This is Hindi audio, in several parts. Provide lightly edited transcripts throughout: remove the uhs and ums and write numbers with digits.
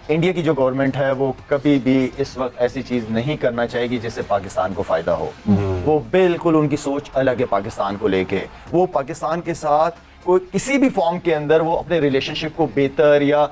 इंडिया की जो गवर्नमेंट है वो कभी भी इस वक्त ऐसी चीज नहीं करना चाहेगी जिससे पाकिस्तान को फायदा हो। वो बिल्कुल उनकी सोच अलग है पाकिस्तान को लेके। वो पाकिस्तान के साथ कोई किसी भी फॉर्म के अंदर वो अपने रिलेशनशिप को बेहतर या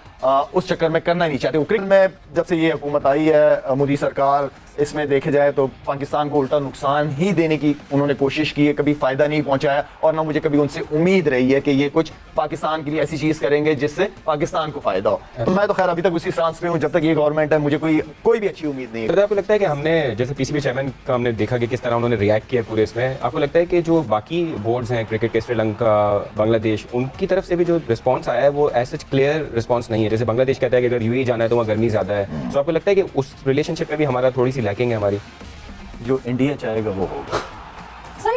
उस चक्कर में करना नहीं चाहते। वो क्रिकेट में जब से ये हुकूमत आई है, मोदी सरकार, इसमें देखे जाए तो पाकिस्तान को उल्टा नुकसान ही देने की उन्होंने कोशिश की है, कभी फायदा नहीं पहुंचाया। और ना मुझे कभी उनसे उम्मीद रही है कि ये कुछ पाकिस्तान के लिए ऐसी चीज करेंगे जिससे पाकिस्तान को फायदा हो। तो मैं तो खैर अभी तक उसी स्टांस पे हूँ, जब तक ये गवर्नमेंट है मुझे कोई भी अच्छी उम्मीद नहीं है। तो आपको लगता है कि हमने जैसे पीसीबी चेयरमैन का हमने देखा कि किस तरह उन्होंने रिएक्ट किया पूरे इसमें, आपको लगता है कि जो बाकी बोर्ड्स हैं क्रिकेट के, श्रीलंका, बांग्लादेश, उनकी तरफ से भी जो रिस्पॉन्स आया है वो ऐसा क्लियर रिस्पॉन्स नहीं है? जैसे बांग्लादेश कहता है कि अगर यूएई जाना है तो वहाँ गर्मी ज्यादा है, तो आपको लगता है कि उस रिलेशनशिप में भी हमारा थोड़ी सी लैकिंग है हमारी? जो इंडिया चाहेगा वो होगा।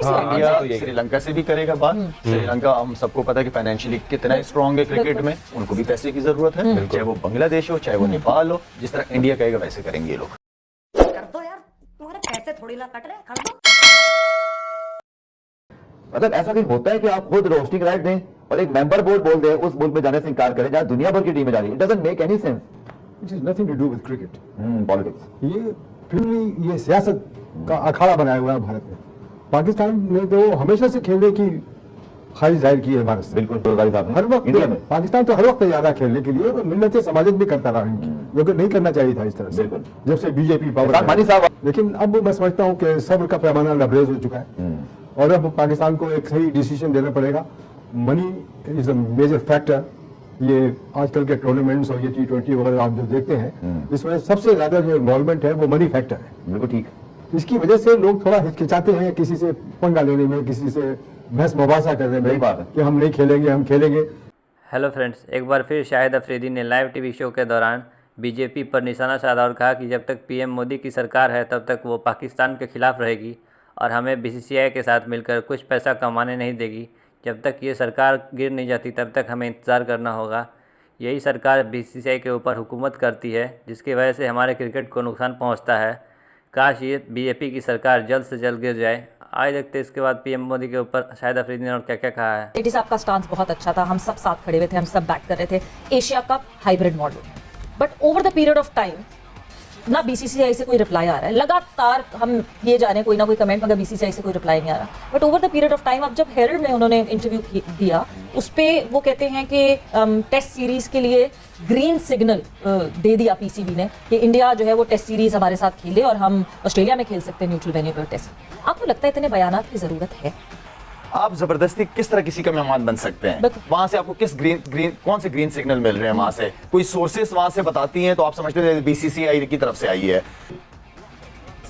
हाँ, इंडिया तो श्रीलंका से भी करेगा बात। श्रीलंका हम सबको पता है कि फाइनेंशियली कितना स्ट्रांग है क्रिकेट में, उनको भी पैसे की जरूरत है, चाहे वो बांग्लादेश हो चाहे वो नेपाल हो। जिस तरह इंडिया कहेगा वैसे करेंगे ये लोग। कर दो यार, तुम्हारे पैसे थोड़ी ना कट रहे, कर दो। मतलब ऐसा भी होता है कि आप खुद रोस्टिंग राइट दें और एक मेंबर बोर्ड बोल दे उस मुल्क में जाने से इनकार करें जहां दुनिया भर की टीमें जा रही है? It doesn't make any sense. It is nothing to do with cricket, politics. ये फिल्मी, ये सियासत का अखाड़ा बनाया हुआ है भारत में। पाकिस्तान ने तो हमेशा से खेलने की ख्वाहिश जाहिर की है भारत से। बिल्कुल साहब, हर वक्त इंडिया में पाकिस्तान तो हर वक्त तैयार है खेलने के लिए, मिन्नतें समाजित भी करता रहा इनकी, जो कि नहीं करना चाहिए था इस तरह से बिल्कुल। जब से बीजेपी पावर मानी साहब। लेकिन अब मैं समझता हूँ कि सब्र का पैमाना लबरेज हो चुका है और अब पाकिस्तान को एक सही डिसीजन देना पड़ेगा। Money is a major factor. ये आजकल के टूर्नामेंट्स और ये T20 वगैरह आप जो देखते हैं, इसमें सबसे ज्यादा जो इन्वॉल्वमेंट है वो मनी फैक्टर है। बिल्कुल ठीक। इसकी वजह से लोग थोड़ा हिचकिचाते हैं किसी से पंगा लेने में, किसी से बहस मुबासा करने में कि हम नहीं खेलेंगे, हम खेलेंगे। हेलो फ्रेंड्स, एक बार फिर शाहिद अफरीदी ने लाइव टीवी शो के दौरान बीजेपी पर निशाना साधा और कहा कि जब तक पीएम मोदी की सरकार है तब तक वो पाकिस्तान के खिलाफ रहेगी और हमें बीसीसीआई के साथ मिलकर कुछ पैसा कमाने नहीं देगी। जब तक ये सरकार गिर नहीं जाती तब तक हमें इंतज़ार करना होगा। यही सरकार बीसीसीआई के ऊपर हुकूमत करती है जिसकी वजह से हमारे क्रिकेट को नुकसान पहुंचता है। काश ये बीजेपी की सरकार जल्द से जल्द गिर जाए। आए देखते इसके बाद पीएम मोदी के ऊपर शाहिद अफरीदी ने और क्या क्या कहा है। एटी साहब का स्टांस बहुत अच्छा था, हम सब साथ खड़े हुए थे, हम सब बैक कर रहे थे Asia cup hybrid model. But over the period of time ना बीसीसीआई से कोई रिप्लाई आ रहा है। लगातार हम ये जाने कोई ना कोई कमेंट, मगर बीसीसीआई से कोई रिप्लाई नहीं आ रहा। But over the period of time अब जब हेरल्ड में उन्होंने इंटरव्यू दिया, उस पर वो कहते हैं कि टेस्ट सीरीज के लिए ग्रीन सिग्नल दे दिया पीसीबी ने कि इंडिया जो है वो टेस्ट सीरीज हमारे साथ खेले और हम ऑस्ट्रेलिया में खेल सकते हैं न्यूट्रल वेन्यू पर टेस्ट। आपको लगता है इतने बयानात की जरूरत है? आप जबरदस्ती किस तरह किसी का मेहमान बन सकते हैं? वहां से आपको किस कौन से ग्रीन सिग्नल मिल रहे हैं? वहां से कोई सोर्सेस वहां से बताती हैं तो आप समझते हैं बीसीसीआई की तरफ से आई है।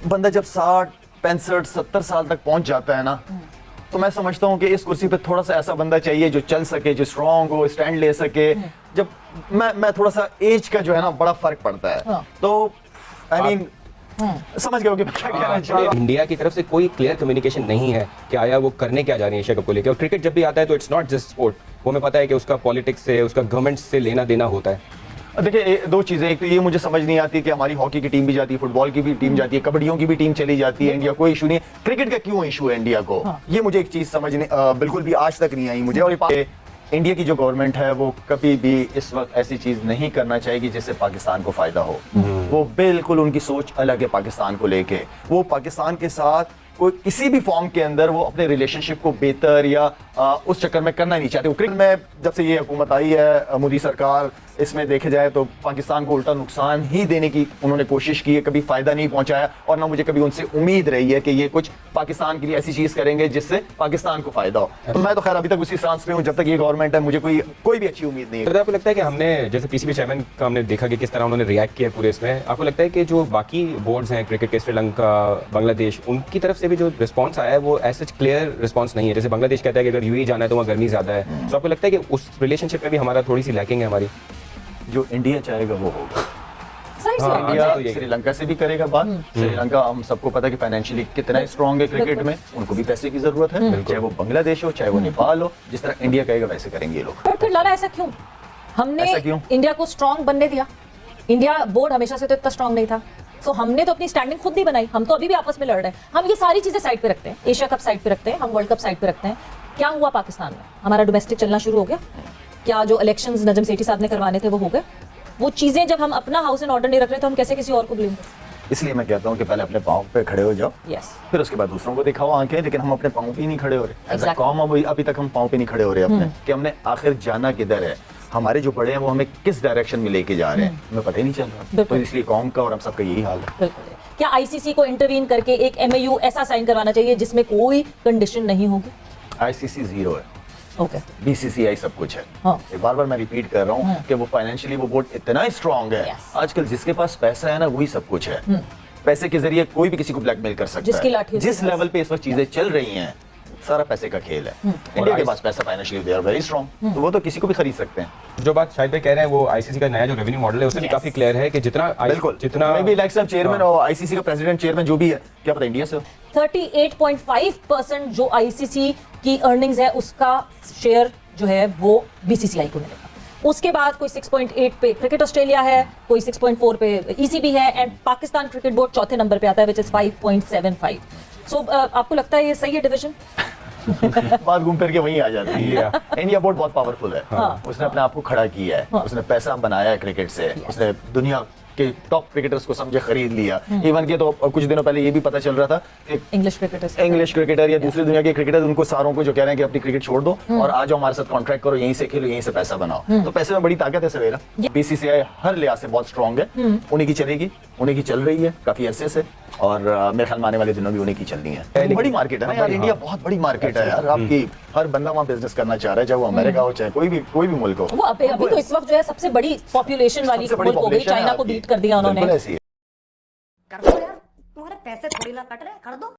बंदा जब 60, 65, 70 साल तक पहुंच जाता है ना, तो मैं समझता हूं कि इस कुर्सी पे थोड़ा सा ऐसा बंदा चाहिए जो चल सके, जो स्ट्रांग हो, स्टैंड ले सके। जब मैं थोड़ा सा एज का जो है ना बड़ा फर्क पड़ता है, तो आई मीन समझ गए हो कि क्या कहना चाहिए। इंडिया की तरफ से कोई क्लियर कम्युनिकेशन नहीं है कि आया वो करने क्या जा रही है एशिया कप को लेकर। और क्रिकेट जब भी आता है तो इट्स नॉट जस्ट स्पोर्ट, वो हमें पता है कि उसका पॉलिटिक्स से, उसका गवर्नमेंट से लेना देना होता है। देखिए दो चीजें, एक तो ये मुझे समझ नहीं आती कि हमारी हॉकी की टीम भी जाती है, फुटबॉल की भी टीम जाती है, कबड्डियों की भी टीम चली जाती है, इंडिया कोई इशू नहीं है। क्रिकेट का क्यों इशू है इंडिया को? ये मुझे एक चीज समझने बिल्कुल भी आज तक नहीं आई मुझे। और इंडिया की जो गवर्नमेंट है वो कभी भी इस वक्त ऐसी चीज नहीं करना चाहेगी जिससे पाकिस्तान को फायदा हो। वो बिल्कुल उनकी सोच अलग है पाकिस्तान को लेके। वो पाकिस्तान के साथ कोई किसी भी फॉर्म के अंदर वो अपने रिलेशनशिप को बेहतर या उस चक्कर में करना नहीं चाहते। वो क्रिकेट में जब से ये हुकूमत आई है, मोदी सरकार, इसमें देखे जाए तो पाकिस्तान को उल्टा नुकसान ही देने की उन्होंने कोशिश की है, कभी फायदा नहीं पहुंचाया। और ना मुझे कभी उनसे उम्मीद रही है कि ये कुछ पाकिस्तान के लिए ऐसी चीज करेंगे जिससे पाकिस्तान को फायदा हो। तो मैं तो खैर अभी तक उसी स्टांस पे हूँ, जब तक ये गवर्नमेंट है मुझे कोई भी अच्छी उम्मीद नहीं है। तो आपको लगता है कि हमने जैसे पीसीबी चेयरमैन का हमने देखा कि किस तरह उन्होंने रिएक्ट किया पूरे इसमें, आपको लगता है कि जो बाकी बोर्ड्स हैं क्रिकेट के, श्रीलंका, बांग्लादेश, उनकी तरफ से भी जो रिस्पॉन्स आया है वो ऐसा क्लियर रिस्पॉन्स नहीं है? जैसे बांग्लादेश कहता है कि अगर यूएई जाना है तो वहाँ गर्मी ज्यादा है, तो आपको लगता है कि उस रिलेशनशिप में भी हमारा थोड़ी सी लैकिंग है हमारी? जो इंडिया चाहेगा वो होगा। हाँ, इंडिया श्रीलंका से भी करेगा बात। श्रीलंका हम सबको पता है कि फाइनेंशियली कितना स्ट्रांग है क्रिकेट में, उनको भी पैसे की जरूरत है, चाहे वो बांग्लादेश हो चाहे वो नेपाल हो। जिस तरह इंडिया कहेगा वैसे करेंगे ये लोग। पर फिर लाला ऐसा क्यों? हमने इंडिया को स्ट्रांग बनने दिया। इंडिया बोर्ड हमेशा से तो इतना स्ट्रांग नहीं था, तो हमने तो अपनी स्टैंडिंग खुद नहीं बनाई। हम तो अभी भी आपस में लड़ रहे हैं। हम ये सारी चीजें साइड पे रखते हैं, एशिया कप साइड पे रखते हैं, हम वर्ल्ड कप साइड पे रखते हैं। क्या हुआ पाकिस्तान में? हमारा डोमेस्टिक चलना शुरू हो गया? क्या जो इलेक्शंस नजम सेठी साहब ने करवाने थे वो हो गए? वो चीजें जब हम अपना हाउस इन ऑर्डर नहीं रख रहे तो हम कैसे किसी और को ब्लेम करें? इसलिए मैं कहता हूँ कि पहले अपने पाँव पे खड़े हो जाओ, यस, फिर उसके बाद दूसरों को दिखाओ आंखें, लेकिन हम अपने पाँव पे ही नहीं खड़े हो रहे। As a Exactly. कौम अभी तक हम पाँव पे नहीं खड़े हो रहे अपने, कि हमने आखिर जाना किधर है, हमारे जो बड़े हैं वो हमें किस डायरेक्शन में लेके जा रहे हैं, हमें पता ही नहीं चल रहा। तो बिल्कुल। इसलिए कौम का और हम सबका यही हाल है। बिल्कुल। क्या आईसीसी को इंटरवीन करके एक एमओयू ऐसा साइन करवाना चाहिए जिसमें कोई कंडीशन नहीं होगी? आईसीसी जीरो है, ओके, बीसीसीआई सब कुछ है। हाँ। एक बार मैं रिपीट कर रहा हूँ कि वो फाइनेंशियली वो बोर्ड इतना स्ट्रांग है। Yes. आजकल जिसके पास पैसा है ना वही सब कुछ है। पैसे के जरिए कोई भी किसी को ब्लैकमेल कर सकता जिसकी है। लाठी जिस उसके लेवल पे इस वक्त चीजें चल रही हैं, सारा पैसे का खेल है। इंडिया के पास पैसा financially they are very strong, तो वो तो किसी को भी खरीद सकते हैं। जो बात शाहिद भाई कह रहे हैं वो आईसीसी का नया जो रेवेन्यू मॉडल है उससे भी Yes. काफी क्लियर है कि जितना बिल्कुल, जितना मे बी इलेक्शन चेयरमैन और आईसीसी का प्रेसिडेंट चेयरमैन जो भी है, क्या पता इंडिया से हो। 38.5% जो आईसीसी की अर्निंग्स है उसका शेयर जो है वो बीसीसीआई को मिलेगा। उसके बाद कोई 6.8 पे क्रिकेट ऑस्ट्रेलिया है, कोई 6.4 पे ईसीबी है, एंड पाकिस्तान क्रिकेट बोर्ड चौथे नंबर पे आता है, विच इज 5.75। सो आपको लगता है ये सही है डिवीजन? बात घूम फिर के वहीं आ जाती है। इंडिया बोर्ड बहुत पावरफुल है। उसने अपने आप को खड़ा किया है, उसने पैसा बनाया है क्रिकेट से, उसने दुनिया के टॉप क्रिकेटर्स को समझे खरीद लिया। इवन के तो कुछ दिनों पहले ये भी पता चल रहा था कि इंग्लिश क्रिकेटर या दूसरी दुनिया के क्रिकेटर, उनको सारों को जो कह रहे हैं कि अपनी क्रिकेट छोड़ दो और आ जाओ हमारे साथ कॉन्ट्रैक्ट करो, यहीं से खेलो, यहीं से पैसा बनाओ। तो पैसे में बड़ी ताकत है सवेरा। बीसीसीआई हर लिहाज से बहुत स्ट्रांग है, उन्हीं की चलेगी, उन्हीं की चल रही है काफी अरसे से, और मेरे ख्याल में आने वाले दिनों भी उन्हीं की चलनी है। बड़ी मार्केट है ना यार, इंडिया बहुत बड़ी मार्केट है यार आपकी। हर बंदा वहाँ बिजनेस करना चाह रहा है, चाहे वो अमेरिका हो चाहे कोई भी मुल्क हो। वो अभी तो इस वक्त जो है सबसे बड़ी पॉपुलेशन वाली सबसे बड़ी मुल्क हो गई, population है चाइना को आपकी। बीट कर दिया बिल्कुल उन्होंने। ऐसी है। कर दो यार, तुम्हारे पैसे थोड़ी ना कट रहे, कर दो।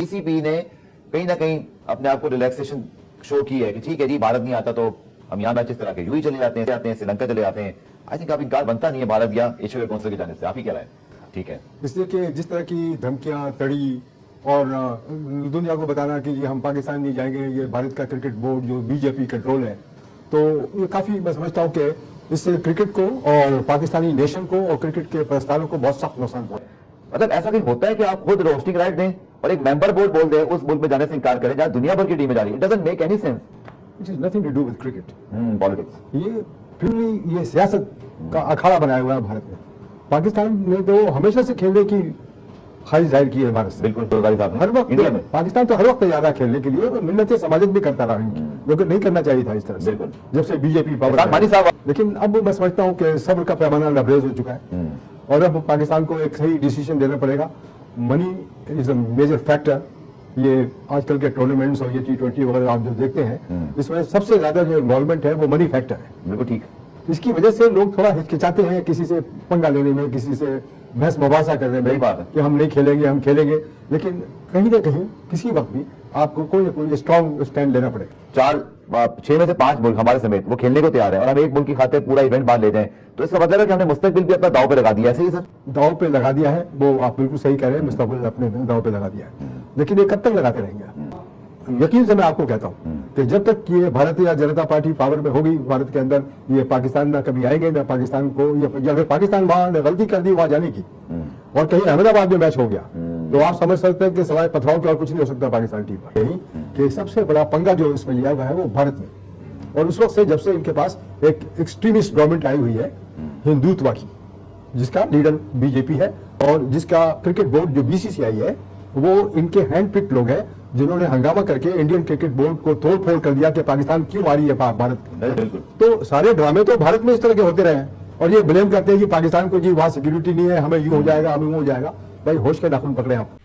ईसीबी ने कहीं ना कहीं अपने आप को रिलैक्सेशन शो की है कि ठीक है जी, भारत नहीं आता तो हम यहाँ मैचेस करा के यूं ही चले जाते हैं, श्रीलंका चले जाते हैं। आई थिंक आप इनकार बनता नहीं है भारत या एशिया काउंसिल के जाने से। आप ही कह रहे हैं? ठीक है, इसलिए कि जिस तरह की धमकियां तड़ी और दुनिया को बताना कि ये हम पाकिस्तान नहीं जाएंगे, ये भारत का क्रिकेट बोर्ड जो बीजेपी कंट्रोल है, तो ये काफी मैं समझता हूँ कि इससे क्रिकेट को और पाकिस्तानी नेशन को और क्रिकेट के प्रस्तावों को बहुत सख्त नुकसान पहुंचा। मतलब ऐसा कहीं होता है कि आप खुद रोस्टिंग राइट दें और एक मेंबर बोर्ड बोल दे उस मुल्क में जाने से इनकार करें जहां दुनिया भर की टीमें जा रही है? It doesn't make any sense. It is nothing to do with cricket, politics. ये प्योरली ये सियासत का अखाड़ा बनाया हुआ है भारत में। पाकिस्तान ने तो हमेशा से खेलने की ख्वाहिश जाहिर की है भारत से। बिल्कुल गुरुद्वारी साहब हर वक्त इंडिया में पाकिस्तान तो हर वक्त तैयार है खेलने के लिए, और मिन्नतें समाजत भी करता रहा इनकी, जो कि नहीं करना चाहिए था इस तरह से बिल्कुल। जब से बीजेपी पावर इमरान मानी साहब। लेकिन अब मैं समझता हूँ कि सब्र का पैमाना लबरेज हो चुका है, और अब पाकिस्तान को एक सही डिसीजन देना पड़ेगा। Money is a major factor. ये आजकल के टूर्नामेंट्स और ये T20 वगैरह आप जो देखते हैं, इसमें सबसे ज्यादा जो इन्वॉल्वमेंट है वो मनी फैक्टर है। बिल्कुल ठीक। इसकी वजह से लोग थोड़ा हिचकिचाते हैं किसी से पंगा लेने में, किसी से बहस मुबासा करने में, सही बात है। कि हम नहीं खेलेंगे, हम खेलेंगे। लेकिन कहीं ना कहीं किसी वक्त भी आपको कोई ना कोई स्ट्रॉन्ग स्टैंड लेना पड़ेगा। 6 में से 5 मुल्क हमारे समेत वो खेलने को तैयार है और हम एक मुल्क की खातिर पूरा इवेंट बांध ले जाएं, तो इसका मतलब है कि हमने मुस्तकबिल भी अपना दाव पे लगा दिया। ऐसे ही सर? दाव पे लगा दिया है, वो आप बिल्कुल सही कह रहे हैं, मुस्तकबिल अपने दाव पे लगा दिया है। लेकिन ये कब तक लगाते रहेंगे? यकीन से मैं आपको कहता हूँ कि जब तक ये भारतीय जनता पार्टी पावर में होगी भारत के अंदर, ये पाकिस्तान ना कभी आएंगे, ना पाकिस्तान को, या अगर पाकिस्तान वहां ने गलती कर दी वहां जाने की और कहीं अहमदाबाद में मैच हो गया, तो आप समझ सकते हैं कि सिवाय पथराव के और कुछ नहीं हो सकता पाकिस्तान टीम पर। यही कि सबसे बड़ा पंगा जो इसमें लिया हुआ है वो भारत में, और उस वक्त से जब से इनके पास एक एक्सट्रीमिस्ट गवर्नमेंट आई हुई है हिंदुत्व की, जिसका लीडर बीजेपी है और जिसका क्रिकेट बोर्ड जो बीसीसीआई है वो इनके हैंड पिक्ड लोग हैं, जिन्होंने हंगामा करके इंडियन क्रिकेट बोर्ड को तोड़ फोड़ कर दिया कि पाकिस्तान क्यों आ रही है भारत। तो सारे ड्रामे तो भारत में इस तरह के होते रहे हैं, और ये ब्लेम करते हैं कि पाकिस्तान को जी वहां सिक्योरिटी नहीं है, हमें यूं हो जाएगा, हमें वो हो जाएगा। भाई होश के नाखून पकड़े आप।